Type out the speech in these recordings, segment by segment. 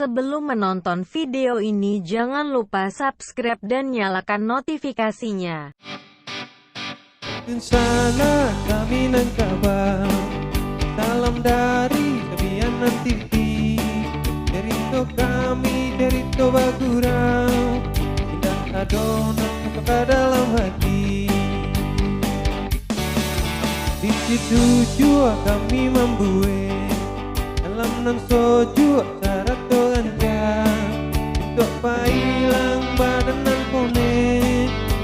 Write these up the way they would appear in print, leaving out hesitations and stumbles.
Sebelum menonton video ini jangan lupa subscribe dan nyalakan notifikasinya. Di sana kami nangkabau, salam dari Sabianan TV. Derito kami, derito bagurau, indah adonan ke dalam hati. Di situ jua kami membuat dalam nan soju acara toanja. Untuk pailang badan nan kone,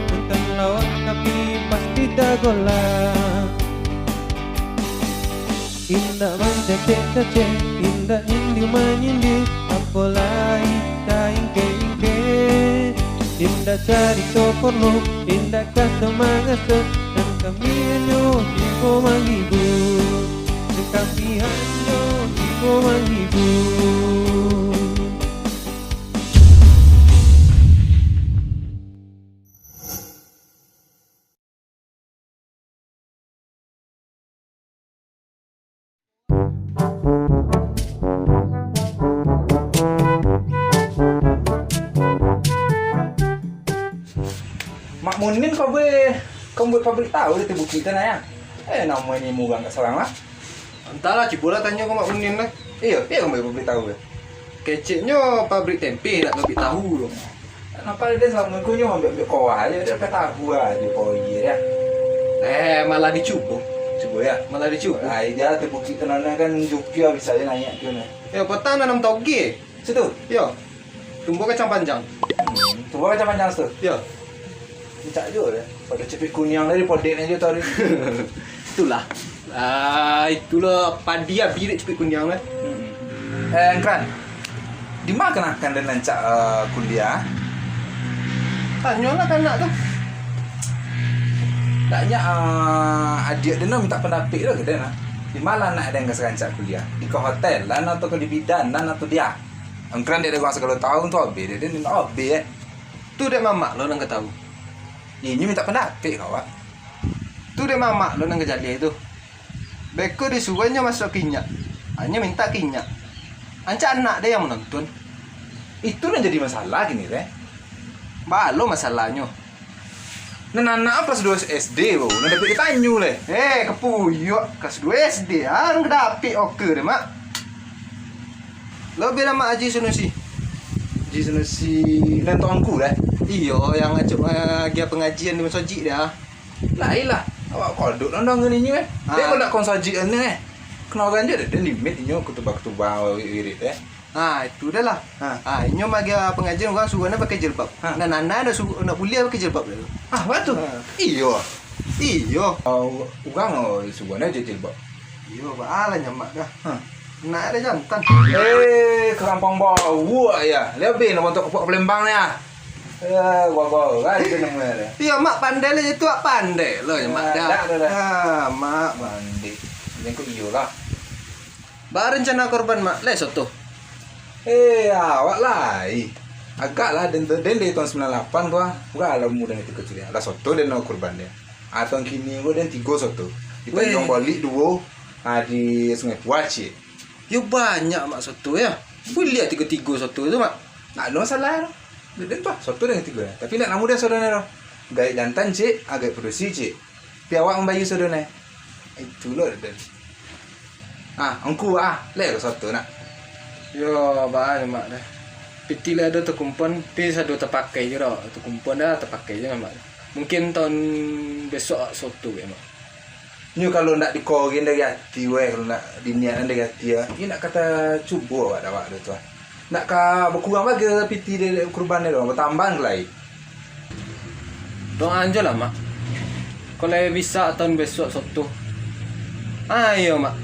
tentang lawak kami pasti dagolah. Indah mencecek-cecek, indah indi menyindir, apalagi tak ingke-ingke. Indah cari porno, indah kata mangasa, dan kami hanya hingga menghibur. Dan kami hanya hingga menghibur. Mak Munin kau buat pabrik tahu di tubuh kita na ya. Namanya mugang ke sarang lah. Entahlah, cibola tanya ke Mak Munin lah. Iya kau buat pabrik tahu ya. Keceknya pabrik tempe nak pabrik tahu dong. Kenapa dia selama kunyah ambil kau aja dia pakai tahu aja kau ya. Malah dicubo. Coba ya. Malah dicubo. Aja tubuh kita nana kan jukio bisa aja nanya tu na. Ya, petang nanam toge. Situ. Ya. Tumbuh kacang panjang. Coba macam panjang tu. Ya. Tak juga ya. Pada cepit kunyang dari podek aja tadi. Itulah. Itulah padi abi dek cepet kunyang lah. Kran. Di mana kan dan lancak kuliah? Tanyalah kanak tu. Taknya adik dia nak minta pendapat tu ke dia nak. Di mana nak ada yang kasih kuliah? Di ke hotel lah atau ke di bidan lah atau dia? Angkran dia ada gua segala tahun tu habis dia nak habis Tu dek mamak lo nang tahu. Ini minta pendapat kau. Tu dek mamak lo nang kejadian itu. Beko disuruhnya masuk kinyak. Hanya minta kinyak. Anca anak dia yang menonton. Itu yang jadi masalah gini deh. Balo masalahnya. Anak kelas 2 SD bro, nak dapat ditanyu leh. Kepuyok kelas 2 SD ang kedapik oke deh mak. Lo biar mak Haji Sunusi. Haji Sunusi lentoanku leh. Iyo yang ngajak dia pengajian di masjid dia. Lah awak kodok nondong ini weh. Dia kalau nak konsaji ni kenal kan dia limit inyo ketubah wirid Itu dah lah. Inyo bagi pengajian orang suruhnya pakai jilbab. Nah nana ada suruh nak kuliah pakai jilbab dulu. Betul. Iyo. Orang suruhnya je jilbab. Iyo baalah nyamak dah. Nak ada jantan. Kerampang bau ya. Lebih nak untuk kepok Palembang ni gua kan dia namanya. Iya mak pandai lah itu pandai lo nyamak dah. Mak mandi. Yang iyo lah. Ba rencana korban mak le soto. Awak lah. Agak lah dan dari tahun 98 tu gua lah muda itu kecil ya. Lah soto dan korban dia. Atau kini gua dan 3 soto. Kita jong balik 2 di Sungai Puaci. Yo banyak mak soto ya. Boleh lihat 3 soto itu mak. Tak ada masalah ya. Dia tu soto dengan 3. Tapi nak namu dia saudara. Gaya jantan cik, agak produksi cik. Tapi awak membayu saudara. Itu loh dia. Angku le soto nak. Yo banyak mak dah. Piti lah ada terkumpulan, pis ada terpakai je dah. Terkumpulan dah terpakai je mak. Mungkin tahun besok soto ya mak. Ni kalau nak dikorin dari hati kalau nak diniatan dari hati ni nak kata cuba awak tu. Nak ka berkurang bagi piti dia kurban dia bertambah ke lain. Doa aja lah mak. Kalau bisa tahun besok soto. Ayo mak.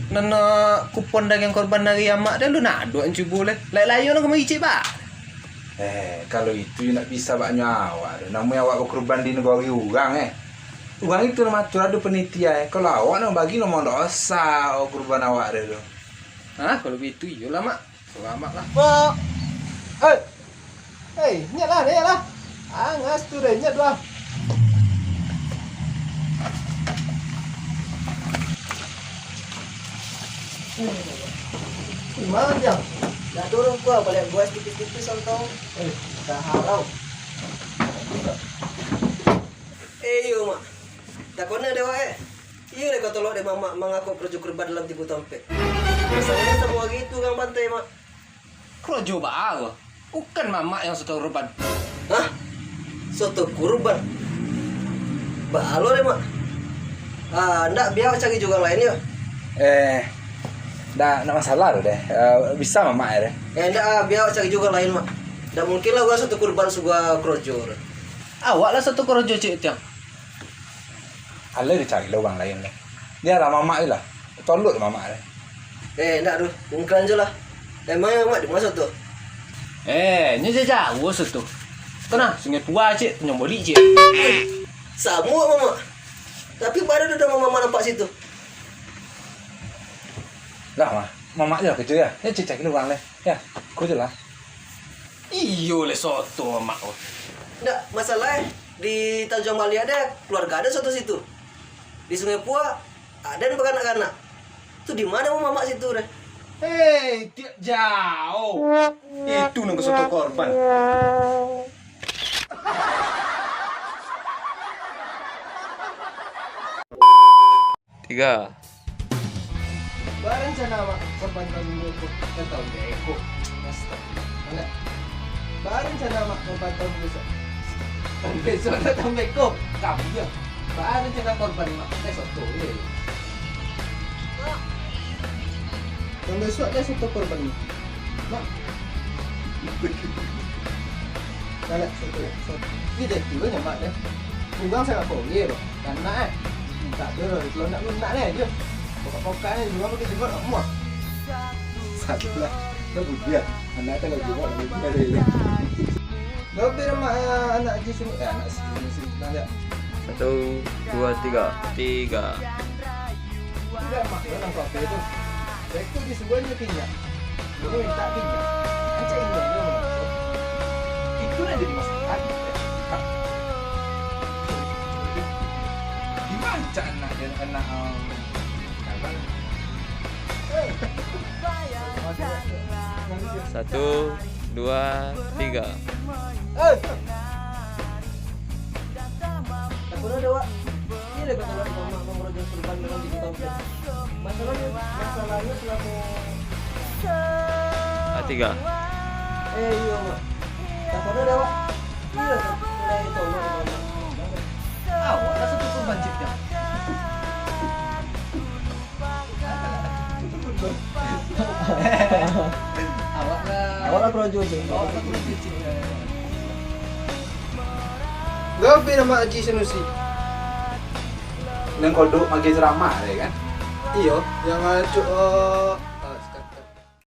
Nana kupon dagang korban dari mak dah lu nak doa cuba le. Lain-lain nak kemari cik pak. Kalau itu nak bisa banyak awak. Namanya awak berkorban di negara orang Orang itu nama tu ada penitia Kalau awak nak bagi nama dosa korban awak dia tu. Kalau begitu iyalah mak. Selamat lah. Pak. Nyatlah. Angas tu dah nyatlah. Gimana, Jang? Nak turun gua balik gua tipis-tipis ontong. Dah harau. Yo mak. Takona dewa Iya le kau tolong deh mama mengaku kerja kerba dalam tibu tempe. Biasanya semua gitu kang bantai mak. Krojo bawa. Bukan mama yang soto kurban. Hah? Soto kurban? Balo deh mak. Ndak biar cari juga lain ya. Nggak masalah loh deh. Bisa mama ya deh. Ndak biar cari juga lain mak. Ndak mungkin lah gua soto kurban sugua krojo. Awak lah soto krojo cik tiang. Allah dicari lubang lain deh. Dia lah mama lah. Tolong mama deh. Ndak duh, mungkin aja lah. Emang mak di mana soto? Nya jauh soto. Tenang, sungai Pua cik, penyomboli cik. Sama mama. Tapi baru udah mama nampak situ. Lah mama aja kerja ya. Ya cek lubang deh. Ya, kerja lah. Iyo le soto mak. Ndak, masalah di Tanjung Bali ada keluarga ada soto situ. Di Sungai Pua ada yang beranak-anak. Itu di mana mau mama situ deh? Tiap jauh. Itu nunggu soto korban. Tiga. Barang sana mak korban kami itu kan tahu beko. Astaga. Barang sana mak korban kami besok. Besok datang beko. Kamu ya. Barang sana korban mak besok tuh. Yang besok ada satu korban mak. Mak. Ada satu. Ini deh dulu mak deh. Bukan saya kok iya loh. Karena tak ada kalau nak lunak ni aja. Pokok-pokok ni juga pakai juga semua. Satu lah. Dah budia. Anak tak lagi buat lagi ada ini. Lebih ramai anak je sini. Anak sini nanti. 1, 2, 3. Tidak mak dalam kafe tu. Mereka di sebuah je tinjak. Dia minta tinjak. Macam ini dia mau. Itu dah jadi masalah. Gimana anak dan anak Satu, dua, tiga. Tak pernah ada wak. Ini dah kata wak mama mengerjakan kurban dalam tibu tempe. Masalahnya selama Tiga. iya mak. Tak pernah ada wak. Ini dah mulai tolong mama. awak lah satu korban cip dah. Awak lah projo je. Awak lah projo cip. Gapi nama Haji Sanusi. Neng kodok magi ceramah deh kan. Iyo, yang acu